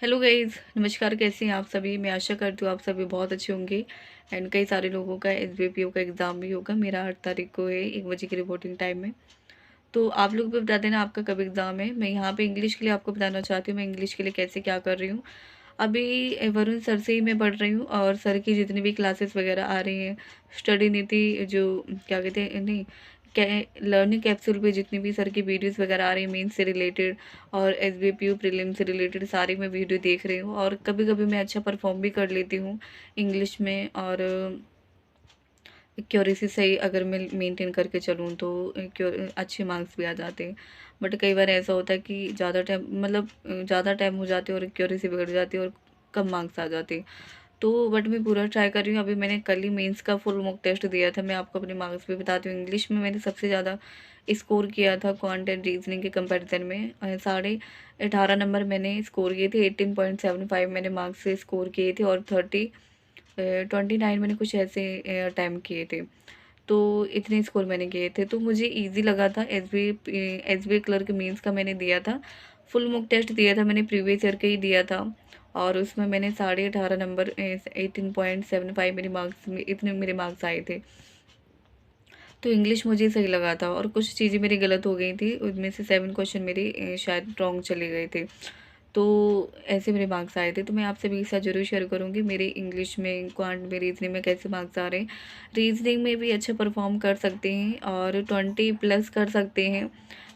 Hello guys, नमस्कार। कैसे हैं आप सभी? मैं आशा करती हूँ आप सभी बहुत अच्छे होंगे। एंड कई सारे लोगों का एसबीपीओ का एग्ज़ाम भी होगा। मेरा 8 तारीख को है 1 बजे की रिपोर्टिंग टाइम में। तो आप लोग भी बता देना आपका कब एग्ज़ाम है। मैं यहाँ पे इंग्लिश के लिए आपको बताना चाहती हूँ मैं इंग्लिश के लिए कैसे क्या कर रही हूँ। अभी वरुण सर से ही मैं पढ़ रही हूँ और सर की जितनी भी क्लासेस वगैरह आ रही हैं, स्टडी नीति जो क्या कहते हैं, नहीं कै लर्निंग कैप्सूल पे जितनी भी सर की वीडियोज़ वगैरह आ रही हैं मेंस से रिलेटेड और एसबीपीओ प्रीलिम्स से रिलेटेड सारी मैं वीडियो देख रही हूँ। और कभी-कभी मैं अच्छा परफ़ॉर्म भी कर लेती हूँ इंग्लिश में। और एक्यूरेसी सही अगर मैं मेंटेन करके चलूँ तो अच्छे मार्क्स भी आ जाते हैं। बट कई बार ऐसा होता है कि ज़्यादा टाइम मतलब ज़्यादा टाइम हो जाते हैं और एक्यूरेसी बिगड़ जाती है और कम मार्क्स आ जाते हैं। तो बट मैं पूरा ट्राई कर रही हूँ। अभी मैंने कल ही मेंस का फुल मॉक टेस्ट दिया था। मैं आपको अपने मार्क्स भी बताती हूँ। इंग्लिश में मैंने सबसे ज़्यादा स्कोर किया था क्वांट एंड रीजनिंग के कंपैरिजन में। 18.5 नंबर मैंने स्कोर किए थे। 18.75 मैंने मार्क्स से स्कोर किए थे और 29 मैंने कुछ ऐसे टाइम किए थे। तो इतने स्कोर मैंने किए थे तो मुझे ईज़ी लगा था। एसबीआई क्लर्क मेंस का मैंने दिया था। फुल मॉक टेस्ट दिया था मैंने, प्रीवियस ईयर का ही दिया था। और उसमें मैंने 18.5 नंबर 18.75 मेरे मार्क्स में इतने मेरे मार्क्स आए थे। तो इंग्लिश मुझे सही लगा था और कुछ चीज़ें मेरी गलत हो गई थी। उनमें से 7 क्वेश्चन मेरे शायद रॉन्ग चले गए थे। तो ऐसे मेरे मार्क्स आए थे। तो मैं आपसे भी एक साथ ज़रूर शेयर करूँगी मेरे इंग्लिश में, क्वांट में, रीज़निंग में कैसे मार्क्स आ रहे हैं। रीज़निंग में भी अच्छा परफ़ॉर्म कर सकते हैं और 20 प्लस कर सकते हैं,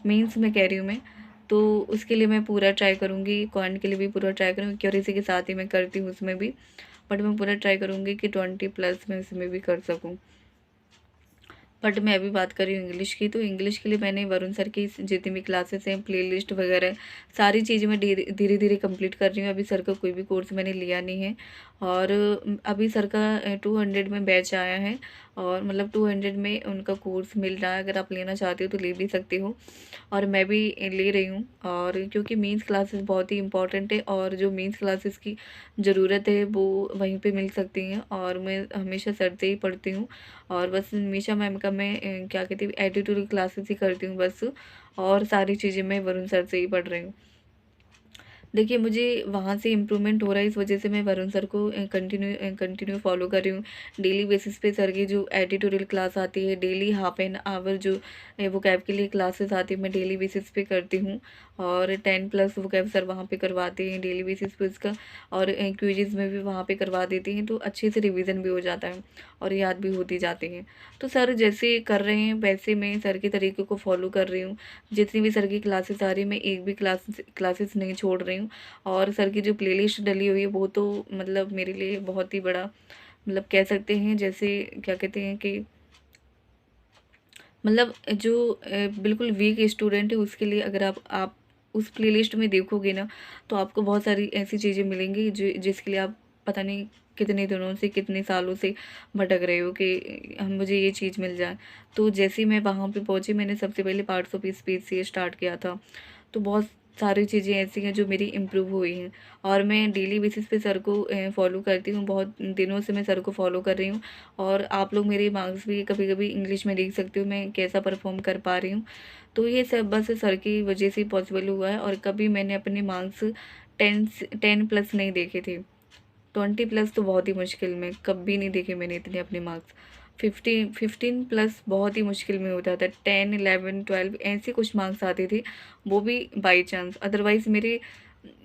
मेंस में कह रही हूँ मैं। तो उसके लिए मैं पूरा ट्राई करूँगी, क्वांट के लिए भी पूरा ट्राई करूँगी, एक्यूरेसी के साथ ही मैं करती हूँ उसमें भी। बट मैं पूरा ट्राई करूँगी कि 20 प्लस मैं उसमें भी कर सकूँ। बट मैं अभी बात कर रही हूँ इंग्लिश की। तो इंग्लिश के लिए मैंने वरुण सर की जितनी भी क्लासेस हैं, प्लेलिस्ट वगैरह सारी चीज़ें मैं धीरे धीरे कंप्लीट कर रही हूँ। अभी सर का कोई भी कोर्स मैंने लिया नहीं है। और अभी सर का 200 में बैच आया है और मतलब 200 में उनका कोर्स मिल रहा है। अगर आप लेना चाहते हो तो ले भी सकते हो और मैं भी ले रही हूँ। और क्योंकि मेंस क्लासेस बहुत ही इंपॉर्टेंट है और जो मेंस क्लासेस की ज़रूरत है वो वहीं पे मिल सकती हैं। और मैं हमेशा सर से ही पढ़ती हूँ और बस निशा मैम का मैं क्या कहती हूँ एडिटोरियल क्लासेस ही करती हूँ बस। और सारी चीज़ें मैं वरुण सर से ही पढ़ रही हूँ। देखिए, मुझे वहाँ से इम्प्रूवमेंट हो रहा है, इस वजह से मैं वरुण सर को कंटिन्यू फ़ॉलो कर रही हूँ। डेली बेसिस पे सर की जो एडिटोरियल क्लास आती है, डेली हाफ एन आवर जो वोकैब के लिए क्लासेस आती है, मैं डेली बेसिस पे करती हूँ। और 10 प्लस वोकैब सर वहाँ पे करवाते हैं डेली बेसिस पे उसका। और क्विज़ेज़ में भी वहाँ पे करवा देते हैं, तो अच्छे से रिवीजन भी हो जाता है और याद भी होती जाती हैं। तो सर जैसे कर रहे हैं वैसे मैं सर के तरीके को फ़ॉलो कर रही हूँ। जितनी भी सर की क्लासेस आ रही है मैं एक भी क्लासेस नहीं छोड़ रही हूँ। और सर की जो प्लेलिस्ट डली हुई है वो तो मतलब मेरे लिए बहुत ही बड़ा मतलब कह सकते हैं, जैसे क्या कहते हैं कि मतलब जो बिल्कुल वीक स्टूडेंट है उसके लिए अगर आप उस प्लेलिस्ट में देखोगे ना तो आपको बहुत सारी ऐसी चीज़ें मिलेंगी जो जिसके लिए आप पता नहीं कितने दिनों से कितने सालों से भटक रहे हो कि हम मुझे ये चीज़ मिल जाए। तो जैसे ही मैं वहाँ पे पहुँची मैंने सबसे पहले पार्ट्स ऑफ स्पीच से स्टार्ट किया था। तो बहुत सारी चीज़ें ऐसी हैं जो मेरी इम्प्रूव हुई हैं और मैं डेली बेसिस पे सर को फॉलो करती हूँ। बहुत दिनों से मैं सर को फॉलो कर रही हूँ और आप लोग मेरे मार्क्स भी कभी-कभी इंग्लिश में देख सकते हो मैं कैसा परफ़ॉर्म कर पा रही हूँ। तो ये सब बस सर की वजह से पॉसिबल हुआ है और कभी मैंने अपने मार्क्स 10 प्लस नहीं देखे थे। 20 प्लस तो बहुत ही मुश्किल में, कभी नहीं देखे मैंने इतने अपने मार्क्स। 15 प्लस बहुत ही मुश्किल में होता था। 10, 11, 12 ऐसे कुछ मार्क्स आते थे, वो भी बाई चांस। अदरवाइज़ मेरे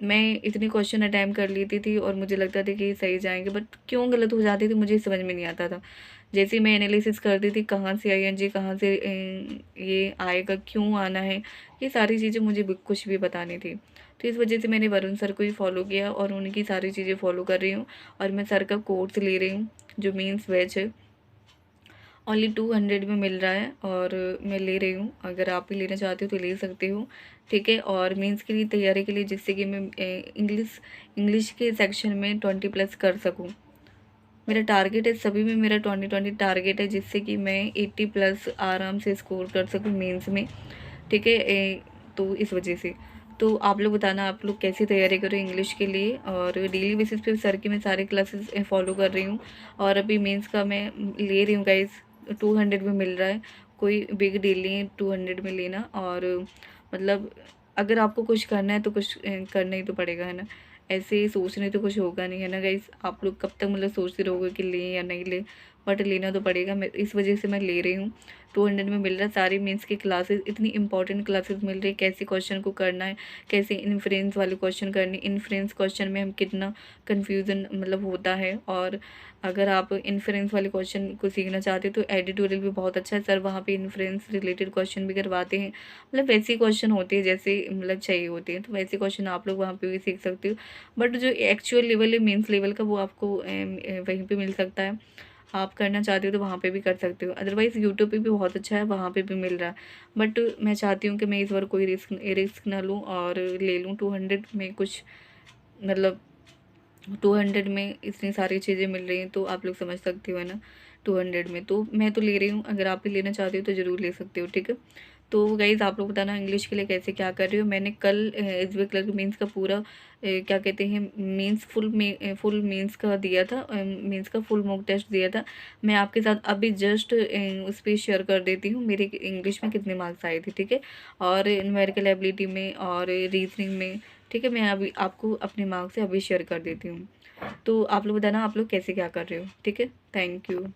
मैं इतने क्वेश्चन अटेम्प्ट कर लेती थी और मुझे लगता था कि ये सही जाएँगे, बट क्यों गलत हो जाते थे मुझे समझ में नहीं आता था। जैसे ही मैं एनालिसिस करती थी कहाँ से आईएनजी कहाँ से ये आएगा, क्यों आना है, ये सारी चीज़ें मुझे कुछ भी पता नहीं थी। तो इस वजह से मैंने वरुण सर को ही फॉलो किया और उनकी सारी चीज़ें फॉलो कर रही हूँ। और मैं सर का कोर्स ले रही हूँ जो मीन्स बैच है। ओनली 200 में मिल रहा है और मैं ले रही हूँ। अगर आप भी लेना चाहते हो तो ले सकते हो, ठीक है। और मेंस के लिए तैयारी के लिए जिससे कि मैं इंग्लिश के सेक्शन में 20 प्लस कर सकूँ। मेरा टारगेट है, सभी में मेरा 20-20 टारगेट है जिससे कि मैं 80 प्लस आराम से स्कोर कर सकूँ मेंस में, ठीक है। तो इस वजह से तो आप लोग बताना आप लोग कैसी तैयारी करो इंग्लिश के लिए। और डेली बेसिस पे सर के मैं सारे क्लासेस फॉलो कर रही हूँ और अभी मेंस का मैं ले रही हूँ गाइस। 200 में मिल रहा है, कोई बिग डील नहीं है 200 में लेना। और मतलब अगर आपको कुछ करना है तो कुछ करना ही तो पड़ेगा, है ना। ऐसे सोचने तो कुछ होगा नहीं, है ना गाइस। आप लोग कब तक मतलब सोचते रहोगे कि लें या नहीं लें, बट लेना तो पड़ेगा। मैं इस वजह से मैं ले रही हूँ। 200 में मिल रहा है, सारी मीन्स की क्लासेस, इतनी इंपॉर्टेंट क्लासेस मिल रही है, कैसे क्वेश्चन को करना है, कैसे इन्फ्रेंस वाले क्वेश्चन करने, इन्फ्रेंस क्वेश्चन में हम कितना कन्फ्यूज़न मतलब होता है। और अगर आप इन्फ्रेंस वाले क्वेश्चन को सीखना चाहते हो तो एडिटोरियल भी बहुत अच्छा है, सर वहाँ पे इन्फ्रेंस रिलेटेड क्वेश्चन भी करवाते हैं। मतलब वैसे क्वेश्चन होते हैं जैसे मतलब चाहिए होते हैं, तो वैसे क्वेश्चन आप लोग वहाँ पे भी सीख सकते हो। बट जो एक्चुअल लेवल है मेंस लेवल का, वो आपको वहीं पे मिल सकता है। आप करना चाहते हो तो वहाँ पे भी कर सकते हो, अदरवाइज़ यूट्यूब पे भी बहुत अच्छा है, वहाँ पे भी मिल रहा है। बट मैं चाहती हूँ कि मैं इस बार कोई रिस्क ना लूँ और ले लूँ 200 में कुछ, मतलब 200 में इतनी सारी चीज़ें मिल रही हैं, तो आप लोग समझ सकते हो, है ना। 200 में तो मैं तो ले रही हूँ, अगर आप भी लेना चाहते हो तो ज़रूर ले सकते हो, ठीक है। तो गाइज़ आप लोग बताना इंग्लिश के लिए कैसे क्या कर रहे हो। मैंने कल एसबीआई क्लर्क मीन्स का पूरा क्या कहते हैं मीन्स फुल मीन्स का दिया था, मीन्स का फुल मॉक टेस्ट दिया था। मैं आपके साथ अभी जस्ट उस पर शेयर कर देती हूँ मेरे इंग्लिश में कितने मार्क्स आए थे, ठीक है। और न्यूमेरिकल एबिलिटी में और रीजनिंग में, ठीक है। मैं अभी आपको अपने मार्क्स से अभी शेयर कर देती हूँ। तो आप लोग बताना आप लोग कैसे क्या कर रहे हो, ठीक है। Thank you.